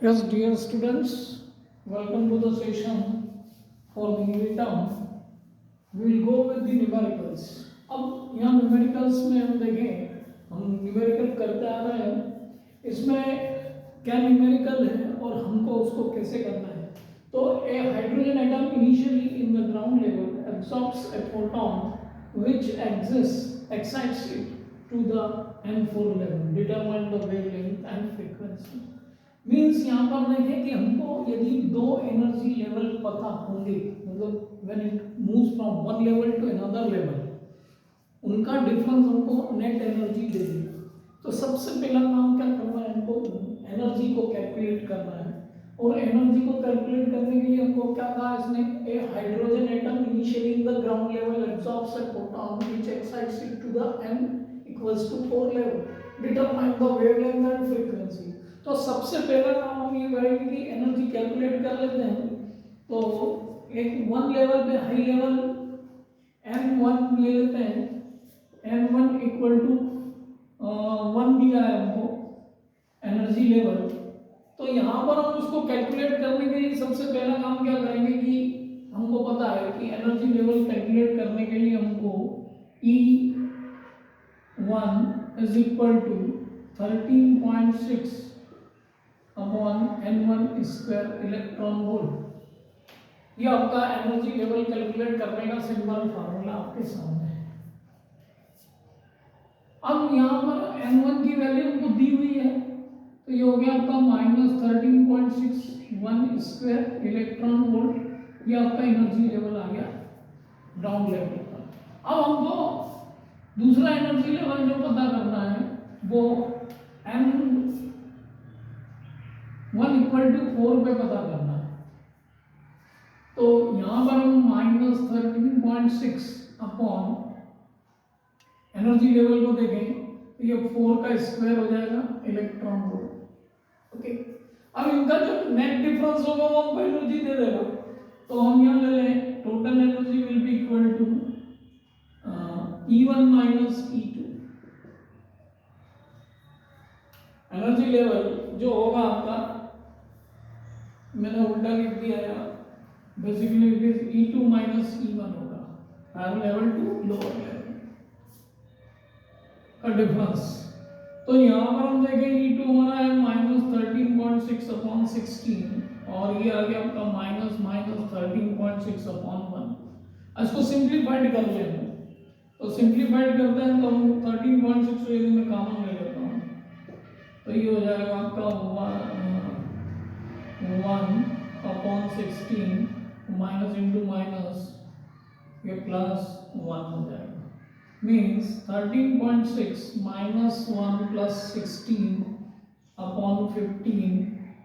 Yes, dear students, welcome to the session for the unit term. We will go with the numericals. अब यहाँ numericals में हम देखें, हम numerical करते आ रहे हैं, इसमें क्या numerical है और हमको उसको कैसे करना है. तो a hydrogen atom initially in the ground level absorbs a photon which excites it to the n4 level. Determine the wavelength and frequency. Means यहाँ पर देखें कि हमको यदि दो एनर्जी लेवल पता होंगे, मतलब when it moves from one level to another level, उनका डिफरेंस हमको नेट एनर्जी दे देगा. तो सबसे पहला काम क्या करना है, हमको एनर्जी को कैलकुलेट करना है. और एनर्जी को कैलकुलेट करने के लिए हमको क्या कहा इसने, a hydrogen atom initially in the ground level absorbs a photon which excites it to the n equals to 4 level. Determine the wavelength and frequency. तो सबसे पहला काम हम ये करेंगे कि एनर्जी कैलकुलेट कर लेते हैं. तो एक वन लेवल पे हाई लेवल n1 ले लेते हैं. n1 इक्वल टू 1 दिया है हमको एनर्जी लेवल. तो यहाँ पर हम उसको कैलकुलेट करने के लिए सबसे पहला काम क्या करेंगे कि हमको पता है कि एनर्जी लेवल कैलकुलेट करने के लिए हमको E1 is equal to 13.6 upon n1 square electron volt. ये आपका एनर्जी लेवल कैलकुलेट करने का सिंपल फार्मूला आपके सामने है. अब यहाँ पर n1 की वैल्यू हमको दी हुई है, तो ये हो गया आपका -13.61 स्क्वायर इलेक्ट्रॉन वोल्ट. ये आपका एनर्जी लेवल आ गया ग्राउंड लेवल पर. अब हमको दूसरा एनर्जी लेवल जो पता करना है वो n1 इक्वल टू 4 पे पता करना है. तो यहाँ पर हम -13.6 अपॉन एनर्जी लेवल को देखें तो ये 4 का स्क्वायर हो जाएगा इलेक्ट्रॉन वोल्ट. ओके, अब इनका जो नेट डिफरेंस होगा वो हमको एनर्जी दे देगा. तो हम यहाँ ले लें total energy will be equal to E1 minus E2. Energy level जो होगा आपका, मैंने उल्टा लिख दिया है, basically it is E2 minus E1 होगा, higher level to lower level का डिफरेंस. तो यहाँ पर हम देखें E2 हमारा है -13.6 अपॉन 16 और ये आ गया आपका -13.6 अपॉन 1. इसको सिंप्लीफाइड कर लेंगे. तो सिंप्लीफाइड करते हैं तो हम 13.6 को यदि मैं कॉमन ले लेता हूँ तो ये हो जाएगा आपका 1 अपॉन 16 माइनस इंटू माइनस ये प्लस 1 हो जाएगा. Means 13.6 minus 1 plus 16 upon 15.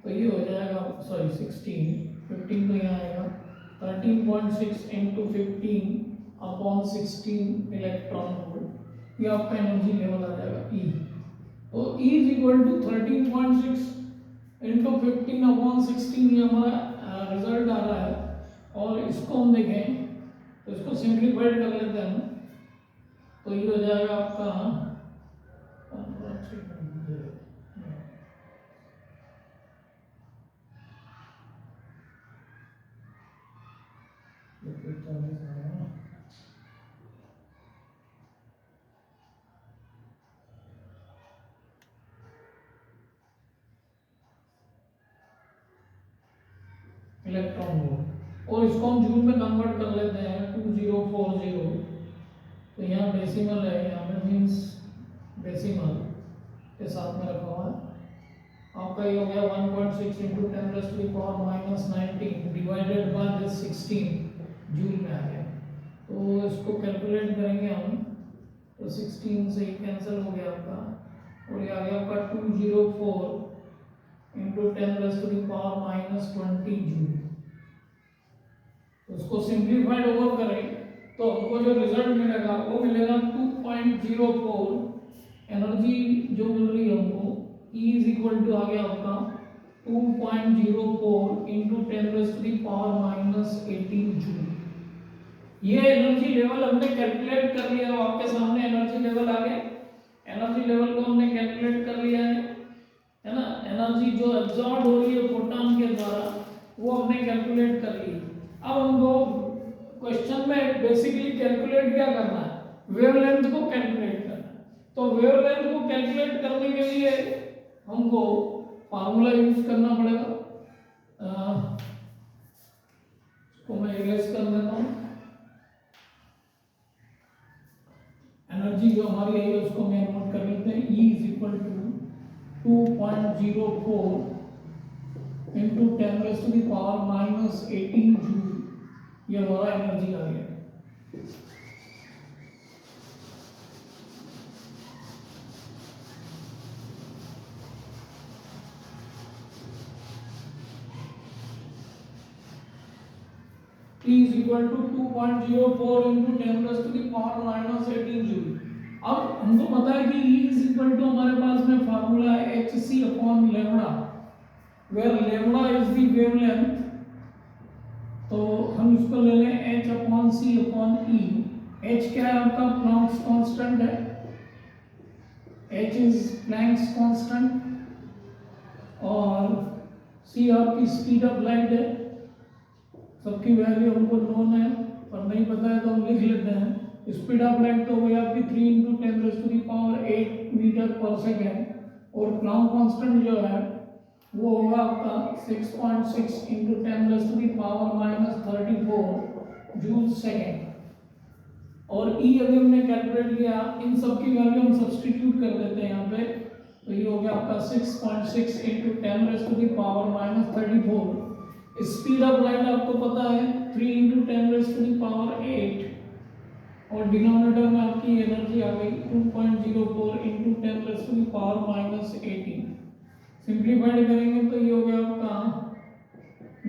तो ये हो जाएगा, सॉरी 15 तो यहाँ आएगा 13.6 इंटू 15 अपॉन 16 इलेक्ट्रॉन वोल्ट. ये आपका एनर्जी लेवल आ जाएगा E. तो E is equal to 13.6 into 15 upon 16. ये हमारा रिजल्ट आ रहा है. और इसको हम देखें तो इसको सिंप्लीफाइड कर लेते हैं. तो ये हो जाएगा आपका इलेक्ट्रॉन वोल्ट. और इसको हम जूल में कन्वर्ट कर लेते हैं 2040. तो यहाँ डेसिमल है, यहाँ पे मीन्स डेसिमल के साथ में रखा हुआ है. आपका ये हो गया 1.6 into 10⁻⁻19 divided by this 16 joule में आ गया. तो इसको कैलकुलेट करेंगे हम तो 16 से ही कैंसिल हो गया आपका. और ये आ गया आपका 204 इंटू 10⁻⁻20 जूल. तो उसको सिंप्लीफाइड ओवर करें तो हमको जो रिजल्ट मिलेगा वो मिलेगा 2.04. एनर्जी जो मिल रही है हमको E इज इक्वल टू आ गया आपका 2.04 इंटू 10⁻⁻18 जूल. ये एनर्जी लेवल हमने कैलकुलेट कर लिया. आपके सामने एनर्जी लेवल आ गया. एनर्जी लेवल को हमने कैलकुलेट कर लिया है. है ना, एनर्जी जो एब्जॉर्ब हो रही है फोटॉन के द्वारा वो हमने कैलकुलेट कर ली। अब हमको क्वेश्चन में बेसिकली कैलकुलेट क्या करना है, वेवलेंथ को कैलकुलेट करना है। तो वेवलेंथ को कैलकुलेट करने के लिए हमको फार्मूला यूज करना पड़ेगा। इसको मैं इरेज कर देता हूँ। एनर्जी जो हमारी है उसको मैं नोट कर लेते हैं। E is equal to 2.04 into 10⁻⁻18 joule, ये हमारा एनर्जी आ गया। T is equal to 2.04 into 10⁻⁻18 joule. अब हमको पता है कि E is equal to हमारे पास में फार्मूला है hc upon lambda, where lambda is the wavelength। तो हम इसको ले लें h upon c upon E। h क्या है आपका, प्लैंक्स कांस्टेंट है, h is प्लैंक्स कांस्टेंट, और c आपकी स्पीड ऑफ लाइट है। सबकी वैल्यू हमको नोन है, पर नहीं पता है तो हम लिख लेते हैं। स्पीड ऑफ लाइट तो वही आपकी 3 × 10⁸ मीटर पर सेकेंड, और प्लैंक कांस्टेंट जो है वो होगा आपका 6.6 × 10⁻⁻34 जूल सेकेंड। और E अभी हमने कैलकुलेट किया, इन सब की वैल्यू हम सब्स्टिट्यूट कर देते हैं यहाँ पे। तो ये हो गया आपका 6.6 × 10⁻⁻34। स्पीड ऑफ लाइट आपको पता है 3 × 10⁸, और डिनोमिनेटर में आपकी एनर्जी आ गई 2.04 × 10⁻⁻18। सिंप्लीफाइड करेंगे तो ये हो गया आपका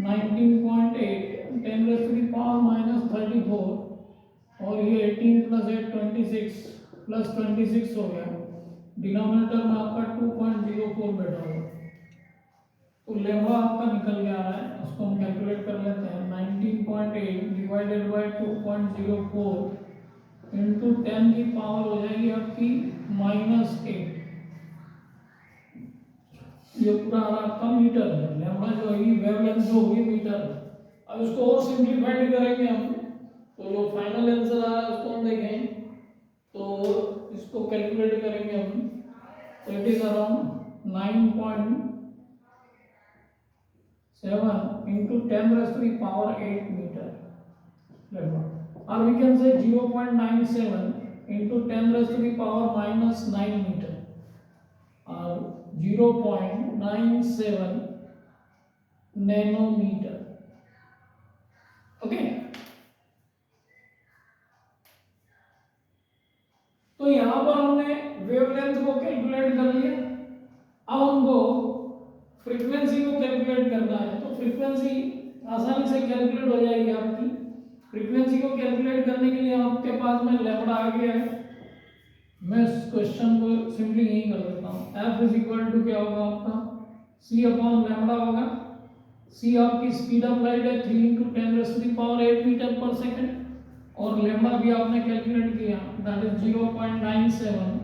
19.8 10⁻⁻34, और ये 18 + 8 26 + 26 हो गया। डिनोमिनेटर में आपका 2.04 बैठा हुआ, तो लेम्बा आपका निकल गया है, उसको हम कैलकुलेट कर लेते हैं। 19.8 डिवाइडेड बाय 2.04 इंटू 10 की पावर हो जाएगी आपकी -8। ये पूरा आपका मीटर है, लेम्बा जो है वेवलेंथ जो होगी मीटर। अब इसको और सिंप्लीफाइड करेंगे हम, तो जो फाइनल आंसर आ रहा है उसको हम देखें, तो इसको कैलकुलेट करेंगे हम। तो it is around 9.7 into 10⁻⁸ meter lambda, or we can say 0.97 into 10⁻⁻9 meter, or 0.97 nanometer। Okay, तो यहां पर हमने वेवलेंथ को कैलकुलेट कर लिया। अब हमको फ्रीक्वेंसी को कैलकुलेट करना है, तो फ्रीक्वेंसी आसानी से कैलकुलेट हो जाएगी आपकी। फ्रीक्वेंसी को कैलकुलेट करने के लिए आपके पास में लैम्बडा आ गया है, मैं इस क्वेश्चन को सिंपली यही कर देता हूँ। F इज इक्वल टू क्या होगा आपका, C अपॉन लैम्बडा होगा। C आपकी स्पीड ऑफ लाइट है 3 × 10⁸ मीटर पर सेकेंड, और लैम्बडा भी आपने कैलकुलेट किया, दैट इज 0.97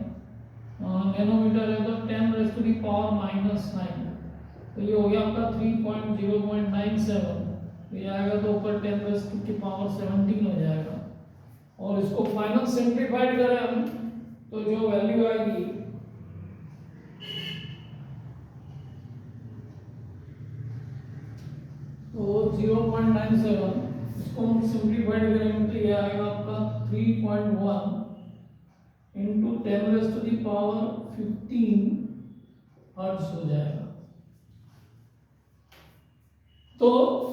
नैनोमीटर है, तो 10⁻⁻9। तो ये हो गया आपका 3.0.97, तो ये आएगा तो ऊपर 10⁻17 हो जाएगा। और इसको फाइनल सिंप्लीफाइड करें हम, तो जो वैल्यू आएगी तो 0.97, इसको हम सिंप्लीफाइड करेंगे तो ये आएगा आपका 3.1 इंटू 10⁻15 हर्ट्ज हो जाएगा। तो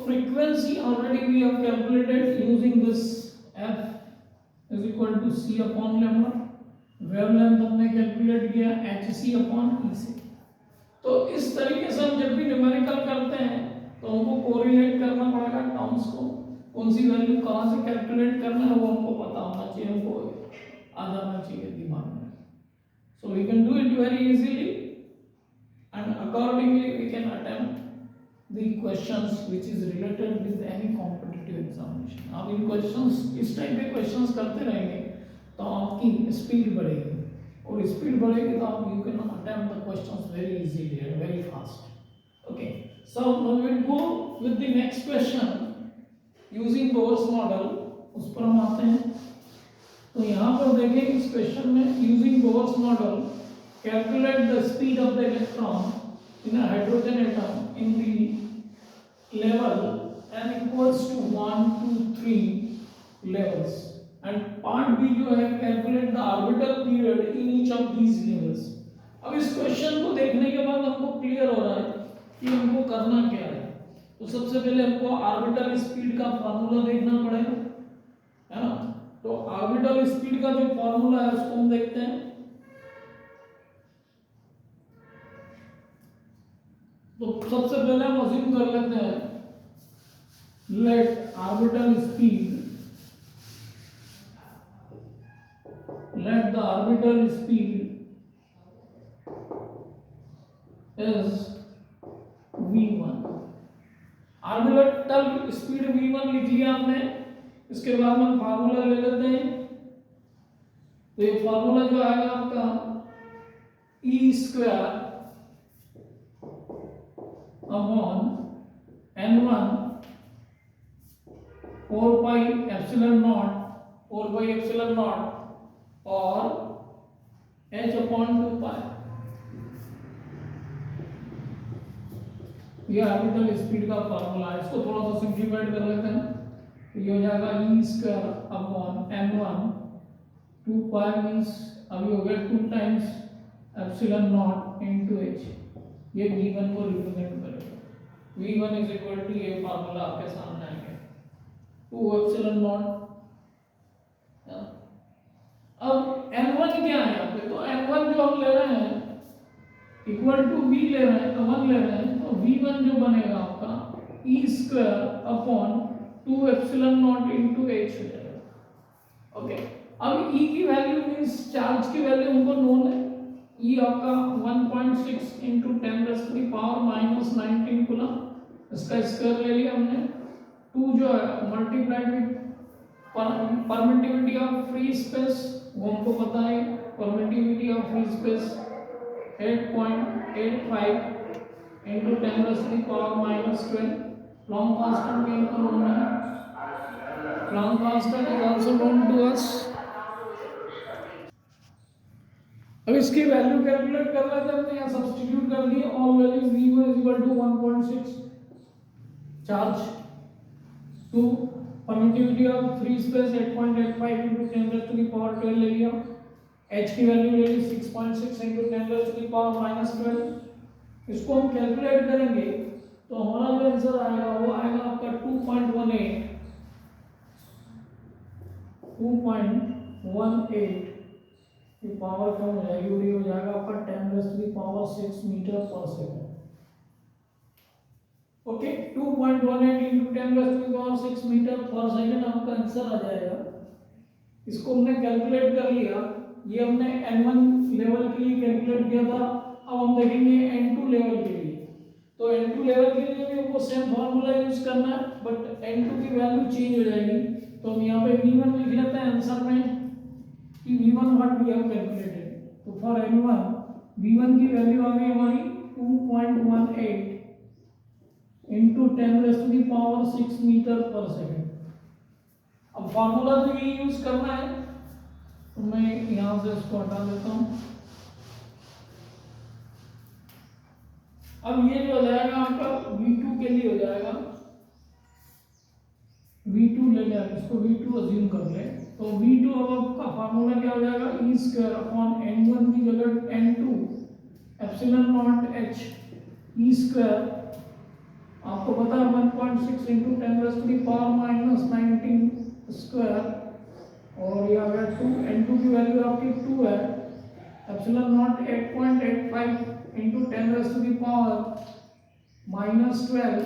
frequency already we have calculated using this F is equal to C upon lambda. Wavelength हमने कैलकुलेट किया hc अपॉन E से। तो इस तरीके से हम जब भी न्यूमेरिकल करते हैं तो हमको कोरिलेट करना पड़ेगा टर्म्स को, कौन सी वैल्यू कहाँ से कैलकुलेट करना है वो हमको पता होना चाहिए, हमको आ जाना चाहिए दिमाग में। So we can do it very easily and accordingly we can attempt the questions which is related with any competitive examination। आप इन क्वेश्चंस, इस टाइप के क्वेश्चंस करते रहेंगे तो आपकी स्पीड बढ़ेगी। और स्पीड बढ़ेगी तो आप you can attempt the questions very easily and very fast. Okay, so now we will go with the next question using Bohr's model, उस पर हम आते हैं। तो यहाँ पर देखें इस क्वेश्चन में using Bohr's model calculate the speed of the electron in a hydrogen atom in the level n equals to 1 2 3 levels and part B जो है calculate the orbital period in each of these levels. अब इस question को देखने के बाद हमको clear हो रहा है कि हमको करना क्या है। तो सबसे पहले हमको ऑर्बिटल स्पीड का फार्मूला देखना पड़ेगा, है ना। तो ऑर्बिटल स्पीड का जो फार्मूला है उसको हम देखते हैं। तो सबसे पहले हम अज्यूम कर लेते हैं let orbital speed is v1। Orbital speed v1 लिख लिया हमने। इसके बाद में फार्मूला ले लेते हैं। तो ये फार्मूला जो आएगा आपका e square upon n1 4 pi epsilon not और h अपॉन 2 पाई। ये ऑर्बिटल स्पीड का फार्मूला है। इसको थोड़ा सा सिंप्लीफाइड कर लेते हैं। तो ये हो जाएगा e स्क्वायर अपॉन n1 2 पाई मींस अभी हो गया 2 times epsilon naught into h। ये v1 को रिप्रेजेंट करेगा। v1 इज इक्वल टू ये फार्मूला आपके सामने आ गया 2 एप्सिलॉन नॉट। अब n1 क्या है यहाँ पे? तो n1 जो हम ले रहे हैं इक्वल टू v ले रहे हैं, तो 1 ले रहे हैं। तो v1 जो बनेगा आपका e square upon 2 epsilon naught into h हो जाएगा। ओके, अब e की वैल्यू मींस चार्ज की वैल्यू हमको नोन है। e आपका 1.6 into 10 raise to the power minus 19 coulomb. इसका स्क्वायर ले लिया हमने। 2 जो है multiplied with permittivity of free space, वो हमको पता है। Permittivity of free space 8.85 into 10 raised to the power minus 12। Planck constant भी हमको known है। Planck constant is also known to us। अब इसकी वैल्यू कैलकुलेट कर लेते हैं। हमने यहाँ सब्स्टिट्यूट कर दिए। All value v1 is equal to 1.6 charge, 2 permittivity of free space 8.85 into 10 raised to the power 12 ले लिया। h की वैल्यू ले ली 6.6 into 10 raised to the power minus 12। इसको हम कैलकुलेट करेंगे तो हमारा जो आंसर आएगा वो आएगा आपका 2.18 की पावर कम हो जाएगी और ये हो जाएगा आपका 10 raised to the power 6 metre पर second. Okay, 2.18 into 10 raised to the power 6 metre पर सेकंड आपका आंसर आ जाएगा। इसको हमने कैलकुलेट कर लिया। ये हमने n1 लेवल के लिए कैलकुलेट किया था। अब हम देखेंगे n2 लेवल के लिए। तो n2 लेवल के लिए भी हमको सेम फार्मूला यूज करना है, बट n2 की वैल्यू चेंज हो जाएगी। तो हम यहाँ पे v1 लिख लेते हैं आंसर में कि v1 what we have calculated. तो फॉर n1 v1 की वैल्यू आ गई हमारी 2.18 into 10 raised to the power 6 metre पर सेकंड। अब फार्मूला तो ये यूज करना है, तो मैं यहां से इसको हटा देता हूं। अब ये जो हो जाएगा आपका v2 के लिए हो जाएगा v2 ले लें। इसको v2 अज्यूम कर ले। तो v2 अब आपका फार्मूला क्या हो जाएगा e स्क्वायर अपॉन n1 की जगह n2 epsilon not h e square आपको पता है 1.6 into 10 raised to the power minus 19 square और ये आ गया 2। n2 की वैल्यू आपकी 2 है। Epsilon not 8.85 into 10 raised to the power minus 12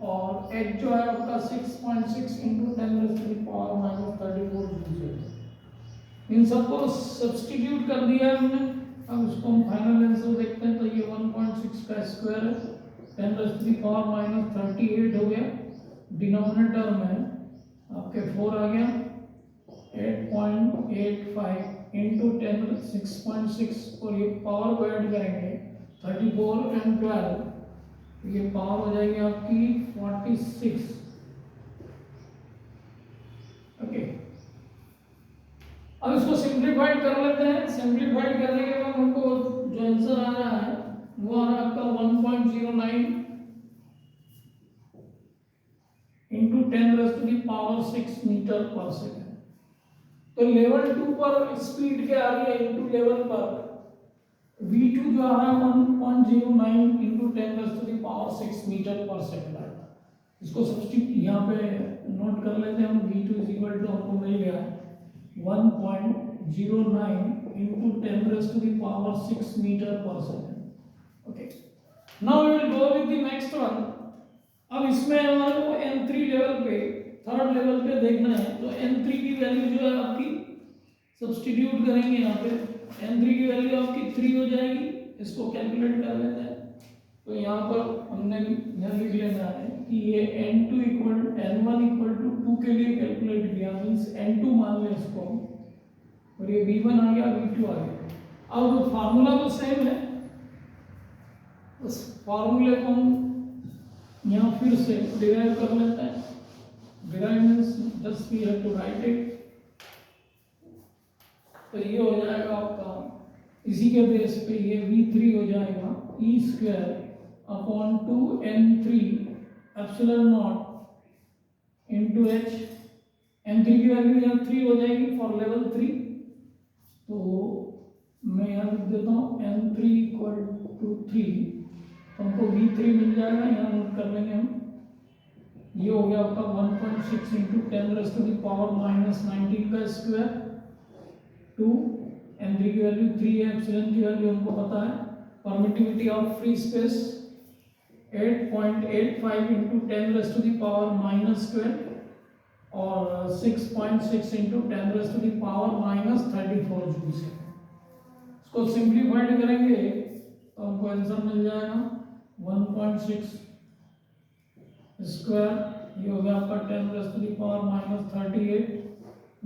और h जो है आपका 6.6 into 10 raised to the power minus 34 joule. इन सबको सब्स्टिट्यूट कर दिया हमने। अब इसको हम फाइनल आंसर देखते हैं। तो ये 1.6 का स्क्वायर है, 10 raised to the power minus 38 हो गया। डिनोमिनेटर में आपके 4 आ गया, 8.85 इंटू 10 6.6 और ये पावर को ऐड करेंगे 34 एंड 12 ये पावर हो जाएगी आपकी 46। ओके अब इसको सिंप्लीफाइड कर लेते हैं। सिंप्लीफाइड करने के बाद हमको जो आंसर आ रहा है वो आ रहा है आपका 1.09 इंटू 10⁻⁶ मीटर पर सेकेंड। तो लेवल 2 पर स्पीड क्या आ रही है इंटू लेवल पर v2 जो आ रहा है 1.09 इंटू 10⁻⁶ मीटर पर सेकेंड आएगा। इसको सब्स्टिट्यूट यहाँ पे नोट कर लेते हैं हम। v2 हमको मिल गया 1.09 into 10⁻⁶ metre per second. Okay now we will go with the next one. अब इसमें हमारे को n3 लेवल पे थर्ड लेवल पे देखना है तो n3 की वैल्यू जो है आपकी सब्स्टिट्यूट करेंगे यहाँ पे। n3 की वैल्यू आपकी 3 हो जाएगी। इसको कैलकुलेट कर लेते हैं। तो यहाँ पर हमने यहाँ लिख लेना है कि ये n2 equal n1 equal to 2 के लिए कैलकुलेट किया मींस n2 मान लें इसको और ये v1 आ गया v2 आ गया। अब फार्मूला तो सेम है उस फार्मूले को हम यहाँ फिर से डिराइव कर लेते हैं। Derive means just we have to write it. तो ये हो जाएगा आपका इसी के बेस पे ये v3 हो जाएगा e square upon 2n3 epsilon naught into h। n3 की वैल्यू यहाँ 3 हो जाएगी फॉर लेवल 3। तो मैं यहाँ लिख देता हूँ n3 इक्वल टू 3 तो हमको v3 मिल जाएगा। यहाँ नोट कर लेंगे हम। ये हो गया आपका 1.6 इंटू 10⁻⁻19 का स्क्वायर टू n3 की वैल्यू 3 है। एप्सिलॉन की वैल्यू हमको पता है। Permittivity of free space 8.85 into 10⁻⁻12 और 6.6 इंटू 10⁻⁻34 जूल से। इसको सिंप्लीफाइड करेंगे तो हमको आंसर मिल जाएगा 1.6 स्क्वायर ये हो गया आपका 10⁻⁻38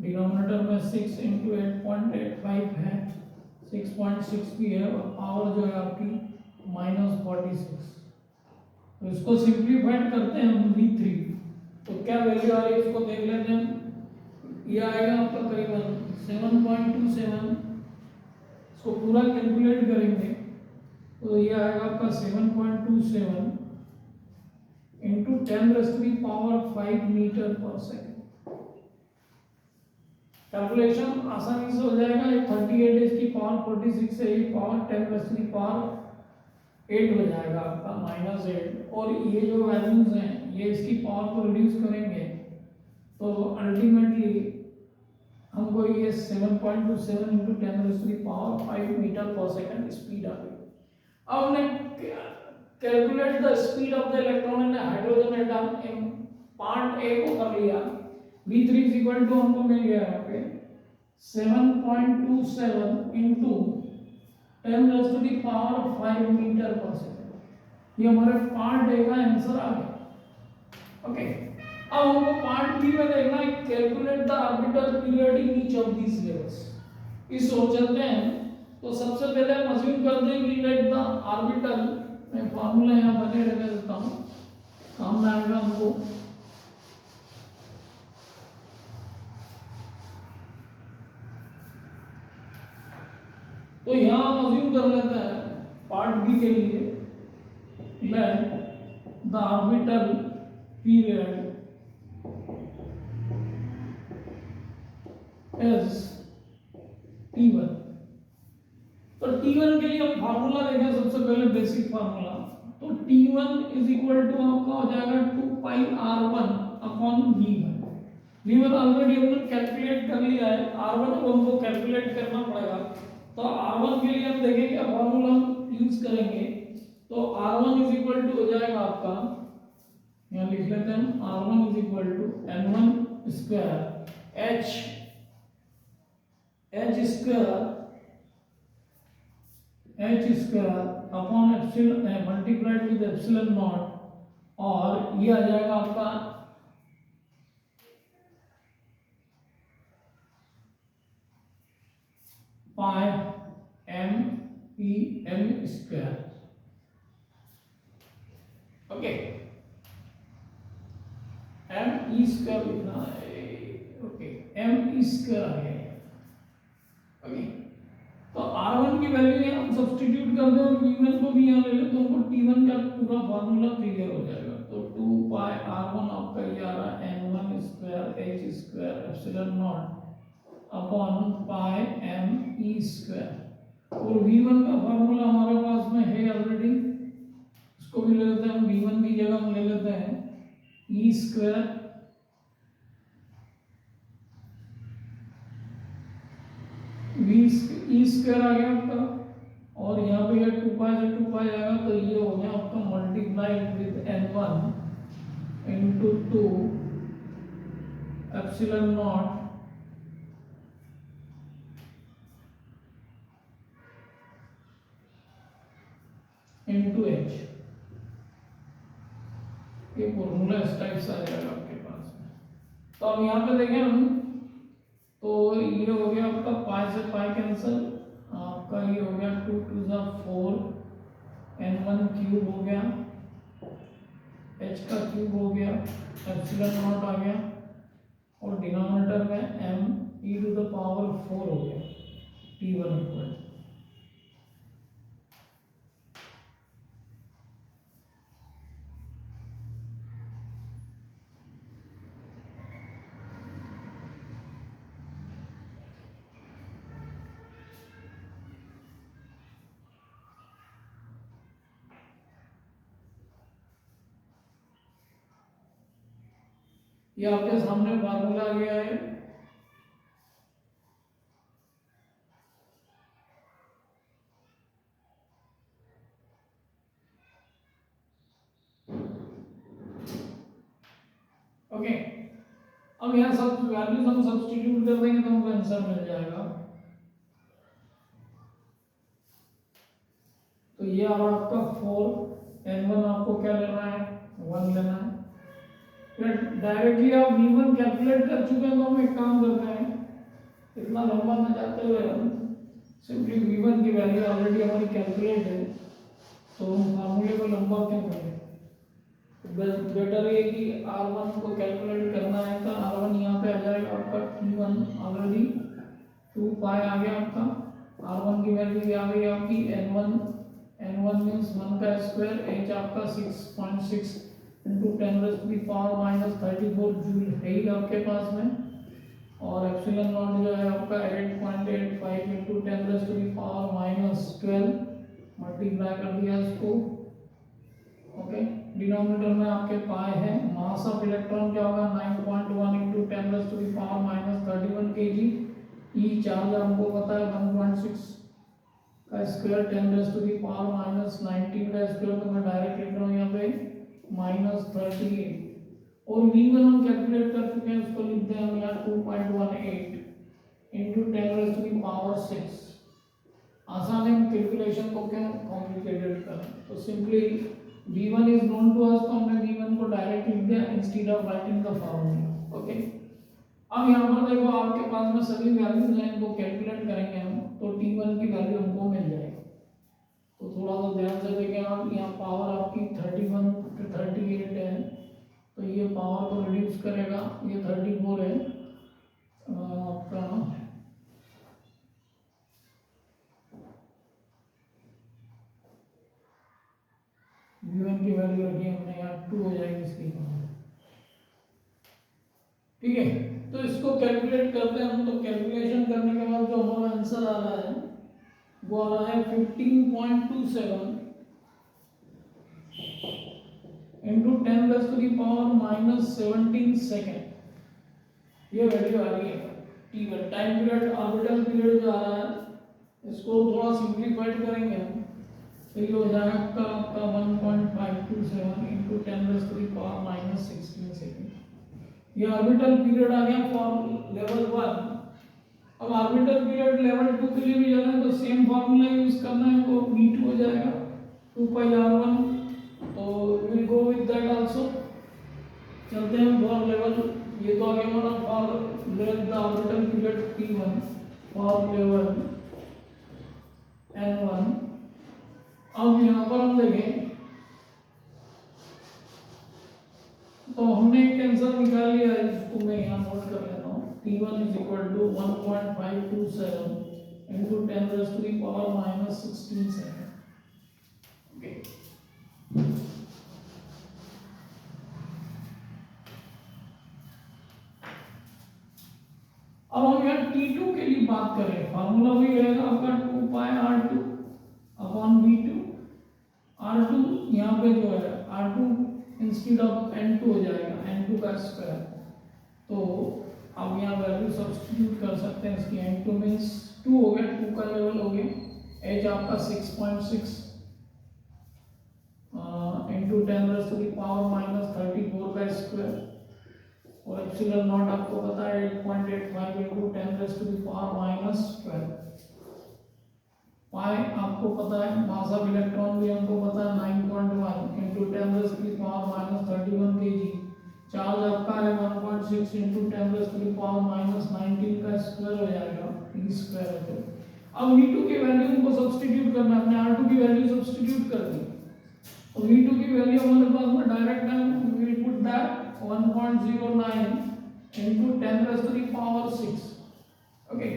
डिनोमिनेटर में 6 इंटू 8.85 है 6.6 भी है और पावर जो है आपकी -46। तो इसको सिंप्लीफाइड करते हैं हम v3 तो क्या वैल्यू आ रही है इसको देख लेते हैं। ये आएगा आपका करीबन 7.27। इसको पूरा कैलकुलेट करेंगे तो ये आएगा आपका 7.27 into 10⁻5 metre per second. Calculation आसानी से हो जाएगा। ये 38 इसकी पावर 46 है ये पावर 10⁻8 हो जाएगा आपका -8 और ये जो वैल्यूज हैं ये इसकी पावर को रिड्यूस करेंगे तो अल्टीमेटली हमको ये 7.27 into 10⁻5 metre per second speed आ गई। अब हमने calculate the speed of the electron in hydrogen atom part A को कर लिया। v3 इज इक्वल टू हमको मिल गया यहाँ पे 7.27 इंटू 10⁻5 मीटर पर सेकेंड। ये हमारे पार्ट ए का आंसर आ गया। ओके अब हमको पार्ट बी में देखना है calculate the orbital period in each of these levels. इस सोच चलते हैं तो सबसे पहले हम अज्यूम कर दें कि लेट द ऑर्बिटल मैं फार्मूला यहाँ बने रहने देता हूँ काम में आएगा हमको। तो यहाँ हम अज्यूम कर लेते हैं पार्ट बी के लिए let the orbital period is t1। तो t1 के लिए हम फार्मूला देखें सबसे पहले बेसिक फार्मूला। तो t1 इज इक्वल टू आपका हो जाएगा 2πr1 upon v1। v1 already हमने कैलकुलेट कर लिया है। r1 को हमको कैलकुलेट करना पड़ेगा। तो r1 के लिए हम देखें क्या फार्मूला यूज करेंगे। तो r1 इज इक्वल टू हो जाएगा आपका यहाँ लिख लेते हैं r1 is equal to n1 square h square upon epsilon multiplied with epsilon not और ये आ जाएगा आपका pi m e m square. Okay, m e square लिखना है। ओके, एम ई स्क्वायर आ गया। ओके, तो R1 की वैल्यू यहाँ हम सब्स्टिट्यूट कर दें और V1 को भी यहाँ ले लें तो हमको T1 का पूरा फार्मूला क्लियर हो जाएगा। तो 2 पाई R1 आपका ये आ रहा है N1 square H square epsilon naught upon pi m e square. और V1 का फार्मूला हमारे पास में है ऑलरेडी, इसको भी ले लेते हैं। V1 की जगह हम ले लेते हैं ई स्क्वायर ई स्क्वायर आ गया आपका, और यहाँ पे ये 2 पाई से 2 पाई आएगा तो ये हो गया आपका multiplied with N1 into 2 epsilon not into H। ये फॉर्मूला इस टाइप से आ जाएगा आपके पास में। तो अब यहाँ पे देखें हम, तो ये हो गया आपका पाई से पाई कैंसिल, आपका ये हो गया 2 2 जा 4 N1 क्यूब हो गया, H का क्यूब हो गया, एप्सिलॉन नॉट आ गया, और डिनोमिनेटर में m e to the power 4 हो गया T1 इक्वल। ये आपके सामने फार्मूला आ गया है। ओके, अब यहाँ सब वैल्यूज हम सब्स्टिट्यूट कर देंगे तो हमको आंसर मिल जाएगा। तो ये आ रहा आपका 4, N1 आपको क्या लेना है 1 लेना है। फिर डायरेक्टली आप V1 कैलकुलेट कर चुके हैं तो हम एक काम करते हैं, इतना लंबा न जाते हुए हम सिंपली V1 की वैल्यू ऑलरेडी हमारी कैलकुलेट है तो हम फार्मूले को लंबा क्यों करें। बेटर ये कि R1 को कैलकुलेट करना है तो R1 यहाँ पे आ जाएगा आपका T1 ऑलरेडी 2 पाई आ गया आपका, R1 की वैल्यू आ गई आपकी N1 मीन्स 1 का स्क्वायर, H आपका 6.6 into 10 raise to the power minus 34 joule है ही आपके पास में, और एप्सिलॉन नॉट जो है आपका 8.85 into 10 raise to the power minus 12 multiply कर दिया इसको। ओके, डिनोमिनेटर में आपके पाई है, मास ऑफ इलेक्ट्रॉन क्या होगा 9.1 into 10 raise to the power minus 31 kg। E charge हमको पता है 1.6 का square 10 raise to the power minus 19 का स्क्वायर, तो मैं डायरेक्ट लिख रहा हूँ यहाँ पे -38। और V1 हम कैलकुलेट कर चुके हैं, उसको लिखते हैं हम यहाँ 2.18 into 10 raise to the power 6। आसान है, कैलकुलेशन को क्यों कॉम्प्लिकेटेड करें। तो simply V1 is known to us, तो हमने V1 को डायरेक्ट लिख दिया instead of writing the formula. Okay, अब यहाँ पर देखो आपके पास में सभी वैल्यूज हैं, इनको कैलकुलेट करेंगे हम तो T1 की वैल्यू हमको मिल जाएगी। तो थोड़ा सा ध्यान से देखें आप, यहाँ पावर आपकी 31 के 38 है तो ये पावर को रिड्यूस करेगा, ये 34 है आपका, V1 की वैल्यू रखी हमने यहाँ 2 हो जाएगी इसकी, ठीक है। तो इसको कैलकुलेट करते हैं हम, तो कैलकुलेशन करने के बाद जो हमारा आंसर आ रहा है वो आ रहा है 15.27 into 10 raise to the power minus 17 second. ये वैल्यू आ रही है T1। Time period orbital period जो आ रहा है इसको थोड़ा सिंप्लीफाइड करेंगे हम तो ये हो जाएगा आपका 1.527 into 10 raise to the power minus 16 second. ये ऑर्बिटल पीरियड आ गया फॉर लेवल 1। अब ऑर्बिटल पीरियड लेवल 2 के लिए भी जाना है तो सेम फार्मूला यूज करना है, तो V2 हो जाएगा 2 पाई R1, तो will go with that also. चलते हैं फॉर लेवल, ये तो आ गया हमारा for let the orbital period T1 for level n1। अब यहाँ पर हम देखें तो हमने एक आंसर निकाल लिया, इसको मैं यहाँ नोट कर लेता हूँ। T1 is equal to 1.527 into 10 raised to the power minus 16 second. Okay, अब हम यहाँ T2 के लिए बात करें, फार्मूला भी रहेगा आपका 2 पाई R2 अपॉन V2। R2 यहाँ पे जो है R2 इंस्टेड ऑफ N2 हो जाएगा N2 का स्क्वायर। तो अब यहाँ वैल्यू सब्स्टिट्यूट कर सकते हैं इसकी। N2 मीन्स 2 हो गया, 2 का लेवल हो गया। H आपका 6.6 into 10 raise to the power minus 34 का स्क्वायर, और एप्सिलॉन नॉट आपको पता है 8.85 into 10 raise to the power minus 12। Pi आपको पता है, मास ऑफ इलेक्ट्रॉन भी हमको पता है 9.1 into 10 raise to the power minus 31 kg। Charge आपका है 1.6 into 10 raise to the power minus 19 का स्क्वायर हो जाएगा, ई स्क्वायर है। तो अब V2 की वैल्यू को सब्स्टिट्यूट करना है, हमने R2 की वैल्यू सब्स्टिट्यूट कर दी। तो V2 की वैल्यू हमारे पास में डायरेक्ट है, we will put that 1.09 into 10 raise to the power 6। Okay,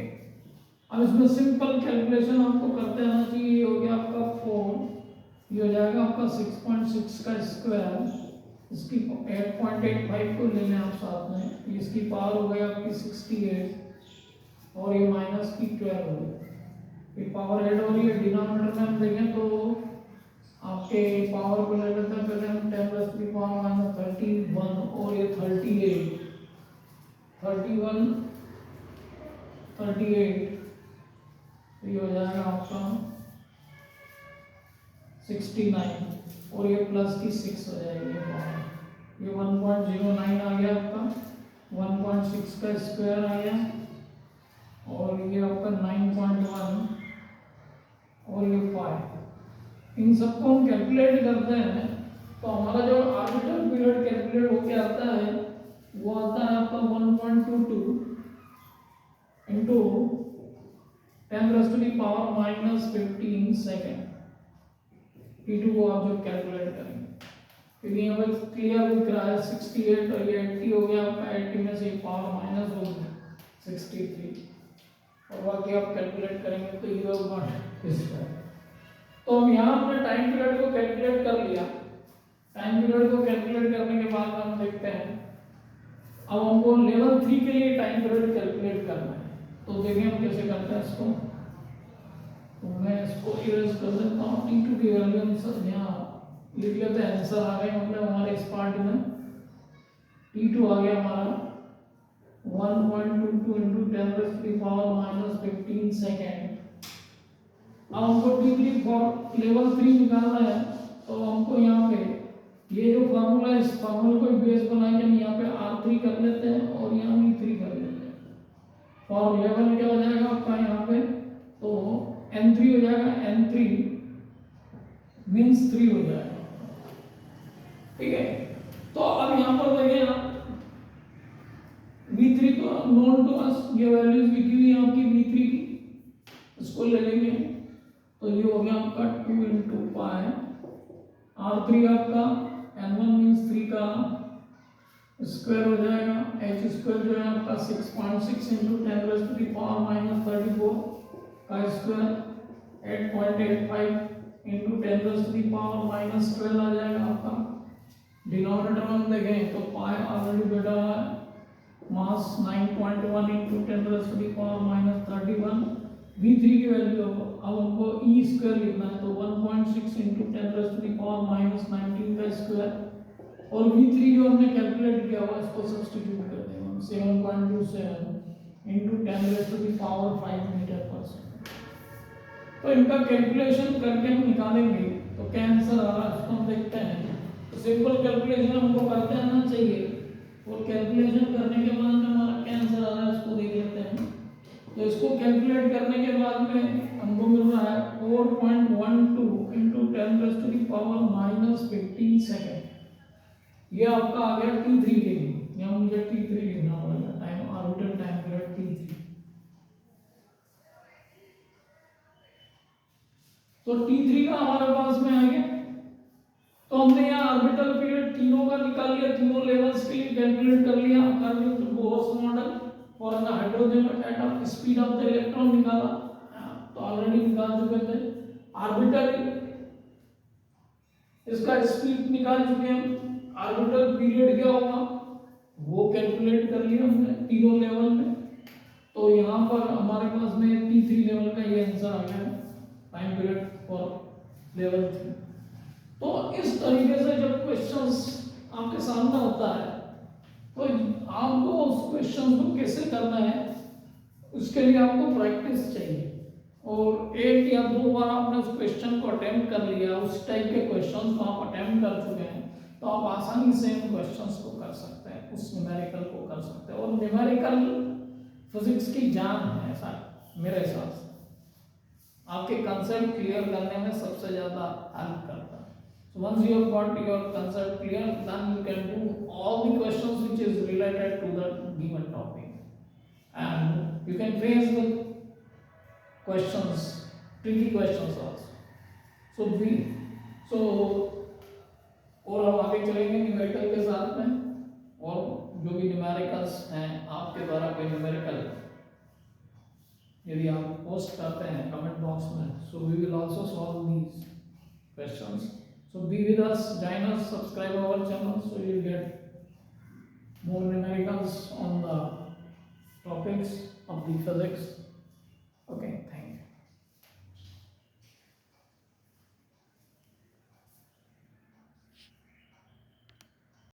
अब इसमें सिंपल कैलकुलेशन आपको करते रहना चाहिए। ये हो गया आपका 4, ये हो जाएगा आपका 6.6 का स्क्वायर, इसकी 8.85 को ले लें आप साथ में, इसकी पावर हो गई आपकी 68 और ये माइनस की 12 हो गई। ये पावर ऐड हो रही है, डिनोमिनेटर में हम देखें तो आपके पावर को ले लेते हैं पहले हम 10 raise to the power minus 31 और ये 38 ये हो जाएगा आपका 69 और ये प्लस की 6 हो जाएगी पावर। ये 1.09 आ गया आपका, 1.6 का स्क्वायर आ गया, और ये आपका 9.1 और ये 5। इन सबको हम कैलकुलेट करते हैं तो हमारा जो आर्बिटल पीरियड कैलकुलेट होके आता है वो आता है आपका 1.22 into 10 raise to the power minus 15 second. T2 को आप जो कैलकुलेट करेंगे, क्योंकि यहाँ पर क्लियर दिख रहा है 68 और ये 80 हो गया आपका, 80 में से पावर माइनस हो गया 63, और बाकी आप कैलकुलेट करेंगे तो ये होगा इस पर। तो हम यहाँ अपने टाइम पीरियड को कैलकुलेट कर लिया। टाइम पीरियड को कैलकुलेट करने के बाद हम देखते हैं अब हमको लेवल 3 के लिए टाइम पीरियड कैलकुलेट करना है। तो देखें हम कैसे करते हैं इसको। तो मैं इसको इरेज कर देता हूँ। T2 की वैल्यू हम यहाँ लिख लेते हैं, आंसर आ गए मतलब हमारे इस पार्ट में। T2 आ गया हमारा 1.22 into 10 raise to the power minus 15 second. अब हमको T3 फॉर लेवल 3 निकालना है, तो हमको यहाँ पे ये जो फार्मूला है इस फार्मूले को बेस बना के हम यहाँ पे R3 कर लेते हैं और यहाँ V3 कर लेते हैं। फॉर लेवल क्या हो जाएगा आपका यहाँ पे, तो N3 हो जाएगा, N3 मीन्स 3 हो जाएगा। ठीक है, तो अब यहाँ पर देखें आप V3 को नोन टू अस, ये वैल्यूज लिखी हुई है आपकी V3 की, इसको ले लेंगे तो ये हो गया आपका 2 इंटू पाई R3 आपका N1 मीन्स 3 का स्क्वायर हो जाएगा, H स्क्वायर जो है आपका 6.6 into 10 raise to the power minus 34 का square, 8.85 into 10 raise to the power minus 12 आ जाएगा आपका। डिनोमिनेटर में देखें तो पाई ऑलरेडी बैठा हुआ है, mass 9.1 into 10 raise to the power minus 31। V3 की वैल्यू अब हमको ई स्क्वायर लिखना है, तो 1.6 into 10 raise to the power minus 19 का स्क्वायर, और V3 जो हमने कैलकुलेट किया हुआ इसको सब्स्टिट्यूट कर देंगे हम 7.27 into 10 raise to the power 5 metre पर सेकंड। तो इनका कैलकुलेशन करके हम निकालेंगे तो क्या आंसर आ रहा है इसको हम देखते हैं। तो सिंपल कैलकुलेशन हमको करते रहना चाहिए, और कैलकुलेशन करने के बाद में हमारा क्या आंसर आ रहा है इसको देख लेते हैं। तो इसको कैलकुलेट करने के बाद में हमको मिल रहा है 4.12 into 10 raise to the power minus 15 second. ये आपका आ गया T3 के लिए, यहाँ मुझे T3 लिखना पड़ेगा, time orbital time period T3। तो T3 का हमारे पास में आ गया। तो हमने यहाँ ऑर्बिटल पीरियड तीनों का निकाल लिया, तीनों लेवल्स के लिए कैलकुलेट कर लिया according to Bohr's model. For the hydrogen atom speed of the electron निकाला, तो ऑलरेडी निकाल चुके थे। ऑर्बिटल इसका स्पीड निकाल चुके हैं। ऑर्बिटल पीरियड क्या होगा वो कैलकुलेट कर लिया हमने तीनों लेवल में। तो यहाँ पर हमारे पास में T3 लेवल का ये आंसर आ गया, टाइम पीरियड फॉर लेवल 3। तो इस तरीके से जब क्वेश्चंस आपके सामने होता है तो आपको उस क्वेश्चन को कैसे करना है उसके लिए आपको प्रैक्टिस चाहिए। और एक या दो बार आपने उस क्वेश्चन को अटेम्प्ट कर लिया, उस टाइप के क्वेश्चंस को आप अटेम्प्ट कर चुके हैं, तो आप आसानी से इन क्वेश्चंस को कर सकते हैं, उस न्यूमेरिकल को कर सकते हैं। और न्यूमेरिकल फिजिक्स की जान है, ऐसा मेरे हिसाब से आपके कंसेप्ट क्लियर करने में सबसे ज़्यादा हेल्प करता है। So once you have got your concept clear, then you can do all the questions which is related to the given topic, and you can face the questions, tricky questions also. So और हम आगे चलेंगे numerical के साथ में, और जो भी न्यूमेरिकल्स हैं आपके द्वारा कोई न्यूमेरिकल यदि आप पोस्ट करते हैं कमेंट बॉक्स में, so we will also solve these questions. So be with us, join us, subscribe our channel so you get more numericals on the topics of the physics.